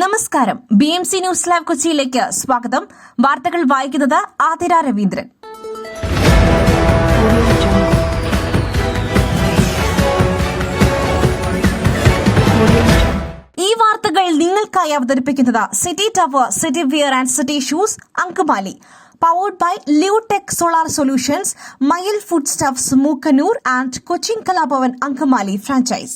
നമസ്കാരം. BMC news live കൊച്ചിയിലേക്ക് സ്വാഗതം. വാർത്തകൾ വായിക്കുന്നത് ആതിര രവീന്ദ്രൻ. ഈ വാർത്തകൾ നിങ്ങൾക്കായി അവതരിപ്പിക്കുന്നത് city tower, city wear and city shoes, Angamaly. Powered by Liutech Solar Solutions, Mayil Foodstuffs, Mookanur and Cochin Kalabavan Ankamali franchise.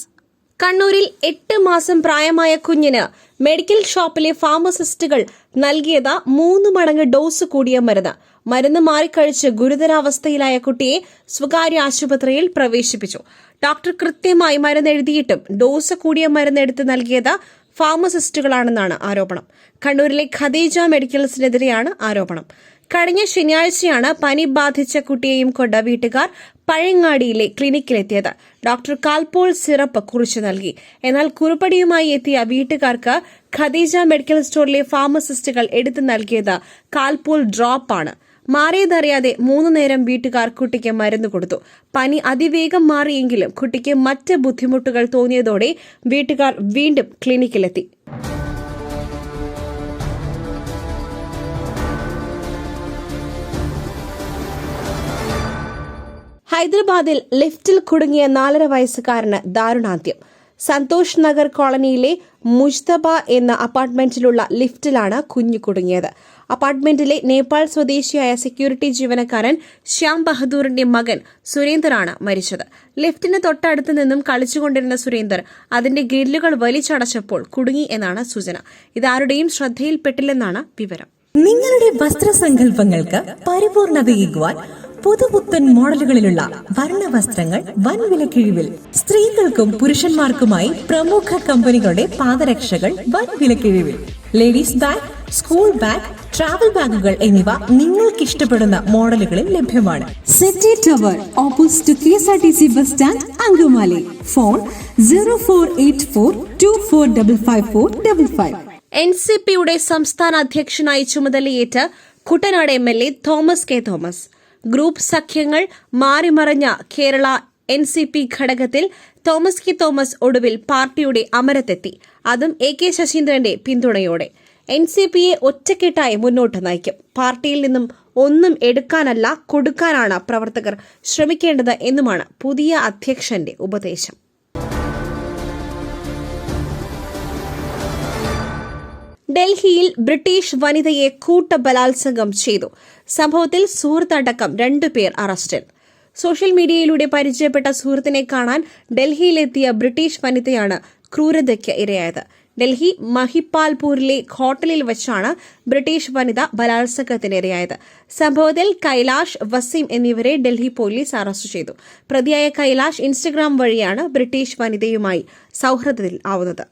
കണ്ണൂരിൽ 8 മാസം പ്രായമായ കുഞ്ഞിന് മെഡിക്കൽ ഷോപ്പിലെ ഫാർമസിസ്റ്റുകൾ നൽകിയത് 3 മടങ്ങ് ഡോസ് കൂടിയ മരുന്ന് മാറിക്കഴിച്ച് ഗുരുതരാവസ്ഥയിലായ കുട്ടിയെ സ്വകാര്യ ആശുപത്രിയിൽ പ്രവേശിപ്പിച്ചു. ഡോക്ടർ കൃത്യമായി മരുന്ന് എഴുതിയിട്ടും ഡോസ് കൂടിയ മരുന്ന് എടുത്ത് നൽകിയത് ഫാർമസിസ്റ്റുകളാണെന്നാണ് ആരോപണം. കണ്ണൂരിലെ ഖദീജ മെഡിക്കൽസിനെതിരെയാണ് ആരോപണം. കഴിഞ്ഞ ശനിയാഴ്ചയാണ് പനി ബാധിച്ച കുട്ടിയെയും കൊണ്ട് വീട്ടുകാർ പഴയങ്ങാടിയിലെ ക്ലിനിക്കിലെത്തിയത്. ഡോക്ടർ കാൽപോൾ സിറപ്പ് കുറിച്ചു നൽകി. എന്നാൽ കുറുപ്പടിയുമായി എത്തിയ വീട്ടുകാർക്ക് ഖദീജ മെഡിക്കൽ സ്റ്റോറിലെ ഫാർമസിസ്റ്റുകൾ എടുത്തു നൽകിയത് കാൽപോൾ ഡ്രോപ്പാണ്. മാറിയതറിയാതെ 3 നേരം വീട്ടുകാർ കുട്ടിക്ക് മരുന്ന് കൊടുത്തു. പനി അതിവേഗം മാറിയെങ്കിലും കുട്ടിക്ക് മറ്റ് ബുദ്ധിമുട്ടുകൾ തോന്നിയതോടെ വീട്ടുകാർ വീണ്ടും ക്ലിനിക്കിലെത്തി. ഹൈദരാബാദിൽ ലിഫ്റ്റിൽ കുടുങ്ങിയ 4.5 വയസ്സുകാരന് ദാരുണാന്ത്യം. സന്തോഷ് നഗർ കോളനിയിലെ മുജ്തബ എന്ന അപ്പാർട്ട്മെന്റിലുള്ള ലിഫ്റ്റിലാണ് കുഞ്ഞു കുടുങ്ങിയത്. അപ്പാർട്ട്മെന്റിലെ നേപ്പാൾ സ്വദേശിയായ സെക്യൂരിറ്റി ജീവനക്കാരൻ ശ്യാം ബഹദൂറിന്റെ മകൻ സുരേന്ദറാണ് മരിച്ചത്. ലിഫ്റ്റിന് തൊട്ടടുത്ത് നിന്നും കളിച്ചുകൊണ്ടിരുന്ന സുരേന്ദർ അതിന്റെ ഗ്രില്ലുകൾ വലിച്ചടച്ചപ്പോൾ കുടുങ്ങി എന്നാണ് സൂചന. ഇതാരുടെയും ശ്രദ്ധയിൽപ്പെട്ടില്ലെന്നാണ് വിവരം. നിങ്ങളുടെ വസ്ത്രസങ്കല്പങ്ങൾക്ക് പരിപൂർണതയേകുവാൻ പുതുപുത്തൻ മോഡലുകളിലുള്ള വർണ്ണവസ്ത്രങ്ങൾ വൻ വിലക്കിഴിവിൽ. സ്ത്രീകൾക്കും പുരുഷന്മാർക്കുമായി പ്രമുഖ കമ്പനികളുടെ പാദരക്ഷകൾ വൻ വിലക്കിഴിവിൽ. Ladies bag, school bag, travel ബാഗുകൾ എന്നിവ നിങ്ങൾക്ക് ഇഷ്ടപ്പെടുന്ന മോഡലുകളിൽ ലഭ്യമാണ്. City tower, opposite KSRTC bus stand, Angamaly. Phone 0484245555. NCPയുടെ സംസ്ഥാന അധ്യക്ഷനായി ചുമതലയേറ്റ കുട്ടനാട് MLA തോമസ് കെ തോമസ്. ഗ്രൂപ്പ് സഖ്യങ്ങൾ മാറിമറിഞ്ഞ കേരള NCP ഘടകത്തിൽ തോമസ് കെ തോമസ് ഒടുവിൽ പാർട്ടിയുടെ അമരത്തെത്തി. അതും AK ശശീന്ദ്രന്റെ പിന്തുണയോടെ. NCPയെ ഒറ്റക്കെട്ടായി മുന്നോട്ട് നയിക്കും. പാർട്ടിയിൽ നിന്നും ഒന്നും എടുക്കാനല്ല, കൊടുക്കാനാണ് പ്രവർത്തകർ ശ്രമിക്കേണ്ടത് എന്നുമാണ് പുതിയ അധ്യക്ഷന്റെ ഉപദേശം. ഡൽഹിയിൽ ബ്രിട്ടീഷ് വനിതയെ കൂട്ടബലാത്സംഗം ചെയ്തു. സംഭവത്തിൽ സുഹൃത്തടക്കം 2 പേർ അറസ്റ്റിൽ. സോഷ്യൽ മീഡിയയിലൂടെ പരിചയപ്പെട്ട സുഹൃത്തിനെ കാണാൻ ഡൽഹിയിലെത്തിയ ബ്രിട്ടീഷ് വനിതയാണ് ക്രൂരതയ്ക്ക് ഇരയായത്. ഡൽഹി മഹിപ്പാൽപൂരിലെ ഹോട്ടലിൽ വെച്ചാണ് ബ്രിട്ടീഷ് വനിത ബലാത്സംഗത്തിനിരയായത്. സംഭവത്തിൽ കൈലാഷ്, വസീം എന്നിവരെ ഡൽഹി പോലീസ് അറസ്റ്റ് ചെയ്തു. പ്രതിയായ കൈലാഷ് ഇൻസ്റ്റഗ്രാം വഴിയാണ് ബ്രിട്ടീഷ് വനിതയുമായി സൌഹൃദത്തിൽ ആവുന്നത്.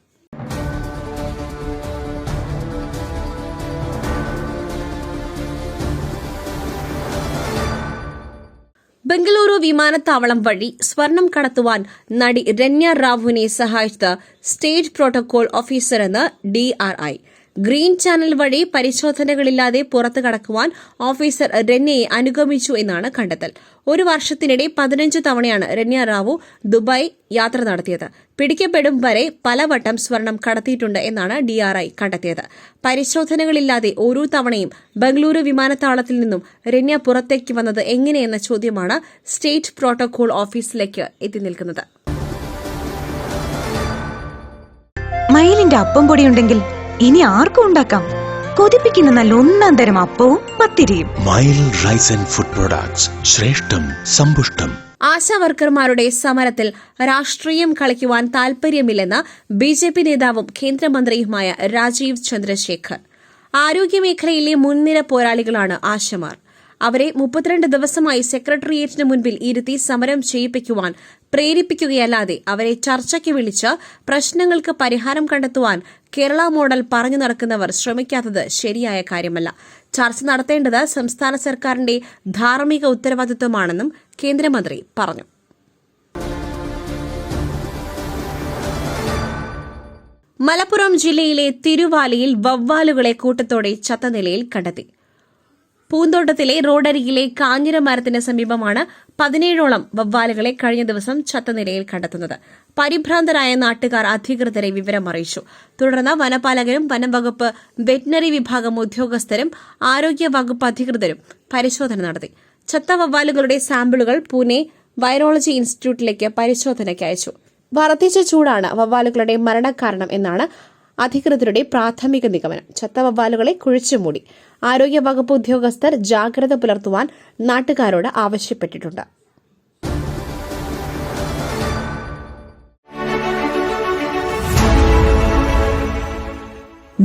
ബംഗളൂരു വിമാനത്താവളം വഴി സ്വർണം കടത്തുവാൻ നടി രന്യ റാവുവിനെ സഹായിച്ചത് സ്റ്റേറ്റ് പ്രോട്ടോകോൾ ഓഫീസറെന്ന് DRI. ഗ്രീൻ ചാനൽ വഴി പരിശോധനകളില്ലാതെ പുറത്തു കടക്കുവാൻ ഓഫീസർ രന്യയെ അനുഗമിച്ചു എന്നാണ് കണ്ടെത്തൽ. 1 വർഷത്തിനിടെ 15 തവണയാണ് രന്യ റാവു ദുബായ് യാത്ര നടത്തിയത്. പിടിക്കപ്പെടും വരെ പലവട്ടം സ്വർണം കടത്തിയിട്ടുണ്ട് എന്നാണ് DRI കണ്ടെത്തിയത്. പരിശോധനകളില്ലാതെ ഓരോ തവണയും ബംഗളൂരു വിമാനത്താവളത്തിൽ നിന്നും രന്യ പുറത്തേക്ക് വന്നത് എങ്ങനെയെന്ന ചോദ്യമാണ് സ്റ്റേറ്റ് പ്രോട്ടോകോൾ ഓഫീസിലേക്ക് എത്തി നിൽക്കുന്നത്. മയിലിന്റെ അപ്പം പൊടിയുണ്ടെങ്കിൽ ഇനി ആർക്കും ഉണ്ടാക്കാം. കൊതിപ്പിക്കുന്ന നല്ല 1-ാം തരം അപ്പവും പത്തിരിയും. മയിൽ റൈസ് ആൻഡ് ഫുഡ് പ്രൊഡക്ട്സ്, ശ്രേഷ്ഠം സമ്പുഷ്ടം. ആശാവർക്കർമാരുടെ സമരത്തിൽ രാഷ്ട്രീയം കളിക്കുവാൻ താൽപര്യമില്ലെന്ന് BJP നേതാവും കേന്ദ്രമന്ത്രിയുമായ രാജീവ് ചന്ദ്രശേഖർ. ആരോഗ്യമേഖലയിലെ മുൻനിര പോരാളികളാണ് ആശമാർ. അവരെ 32 ദിവസമായി സെക്രട്ടേറിയറ്റിന് മുൻപിൽ ഇരുത്തി സമരം ചെയ്യിപ്പിക്കുവാൻ പ്രേരിപ്പിക്കുകയല്ലാതെ അവരെ ചർച്ചയ്ക്ക് വിളിച്ച് പ്രശ്നങ്ങൾക്ക് പരിഹാരം കണ്ടെത്തുവാൻ കേരള മോഡൽ പറഞ്ഞു നടക്കുന്നവർ ശ്രമിക്കാത്തത് ശരിയായ കാര്യമല്ല. ചർച്ച നടത്തേണ്ടത് സംസ്ഥാന സർക്കാരിന്റെ ധാർമ്മിക ഉത്തരവാദിത്വമാണെന്നും കേന്ദ്രമന്ത്രി പറഞ്ഞു. മലപ്പുറം ജില്ലയിലെ തിരുവാലിയിൽ വവ്വാലുകളെ കൂട്ടത്തോടെ ചത്ത നിലയിൽ കണ്ടെത്തി. പൂന്തോട്ടത്തിലെ റോഡരികിലെ കാഞ്ഞിര മരത്തിന് സമീപമാണ് 17ഓളം വവ്വാലുകളെ കഴിഞ്ഞ ദിവസം ചത്ത നിലയിൽ കണ്ടെത്തുന്നത്. പരിഭ്രാന്തരായ നാട്ടുകാർ അധികൃതരെ വിവരം അറിയിച്ചു. തുടർന്ന് വനപാലകരും വനംവകുപ്പ് വെറ്റിനറി വിഭാഗം ഉദ്യോഗസ്ഥരും ആരോഗ്യ വകുപ്പ് അധികൃതരും പരിശോധന നടത്തി. ചത്ത വവ്വാലുകളുടെ സാമ്പിളുകൾ പൂനെ വൈറോളജി ഇൻസ്റ്റിറ്റ്യൂട്ടിലേക്ക് പരിശോധനയ്ക്ക് അയച്ചു. വർദ്ധിച്ച ചൂടാണ് വവ്വാലുകളുടെ മരണകാരണം എന്നാണ് അധികൃതരുടെ പ്രാഥമിക നിഗമനം. ചത്ത വവ്വാലുകളെ കുഴിച്ചുമൂടി. ആരോഗ്യ വകുപ്പ് ഉദ്യോഗസ്ഥർ ജാഗ്രത പുലർത്തുവാൻ നാട്ടുകാരോട് ആവശ്യപ്പെട്ടിട്ടുണ്ട്.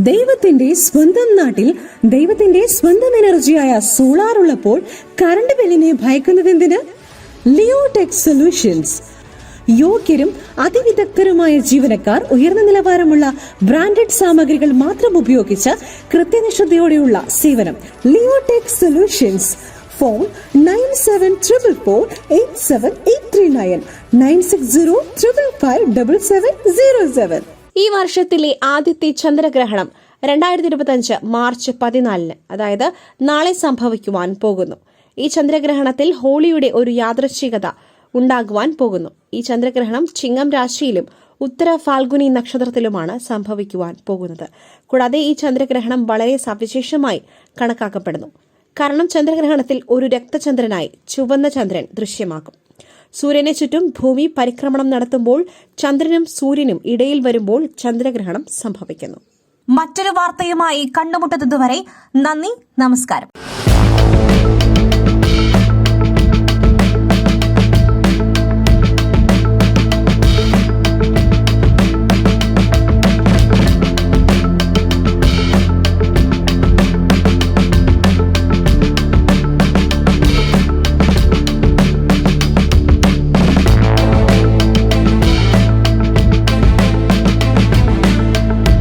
ദൈവത്തിന്റെ സ്വന്തം നാട്ടിൽ ദൈവത്തിന്റെ സ്വന്തം എനർജിയായ സോളാർ ഉള്ളപ്പോൾ കറണ്ട് ബില്ലിനെ ഭയക്കുന്നതെന്തിന്? Leotech solutions. യോഗ്യരും അതിവിദഗ്ധരുമായ ജീവനക്കാർ, ഉയർന്ന നിലവാരമുള്ള ബ്രാൻഡഡ് സാമഗ്രികൾ മാത്രം ഉപയോഗിച്ച് കൃത്യനിഷ്ഠതയോടെയുള്ള സേവനം. Leotech solutions. ഫോൺ 9744487839 9605557707. ഈ വർഷത്തിലെ ആദ്യത്തെ ചന്ദ്രഗ്രഹണം 2025 മാർച്ച് 14, അതായത് നാളെ സംഭവിക്കുവാൻ പോകുന്നു. ഈ ചന്ദ്രഗ്രഹണത്തിൽ ഹോളിയുടെ ഒരു യാദൃശ്ചികത ഉണ്ടാകുവാൻ പോകുന്നു. ഈ ചന്ദ്രഗ്രഹണം ചിങ്ങം രാശിയിലും ഉത്തര ഫാൽഗുനി നക്ഷത്രത്തിലുമാണ് സംഭവിക്കുവാൻ പോകുന്നത്. കൂടാതെ ഈ ചന്ദ്രഗ്രഹണം വളരെ സവിശേഷമായി കണക്കാക്കപ്പെടുന്നു. കാരണം ചന്ദ്രഗ്രഹണത്തിൽ ഒരു രക്തചന്ദ്രനായി ചുവന്ന ചന്ദ്രൻ ദൃശ്യമാകും. സൂര്യനെ ചുറ്റും ഭൂമി പരിക്രമണം നടത്തുമ്പോൾ ചന്ദ്രനും സൂര്യനും ഇടയിൽ വരുമ്പോൾ ചന്ദ്രഗ്രഹണം സംഭവിക്കുന്നു. മറ്റൊരു വാർത്തയുമായി കണ്ടുമുട്ടുന്നതുവരെ നന്ദി, നമസ്കാരം.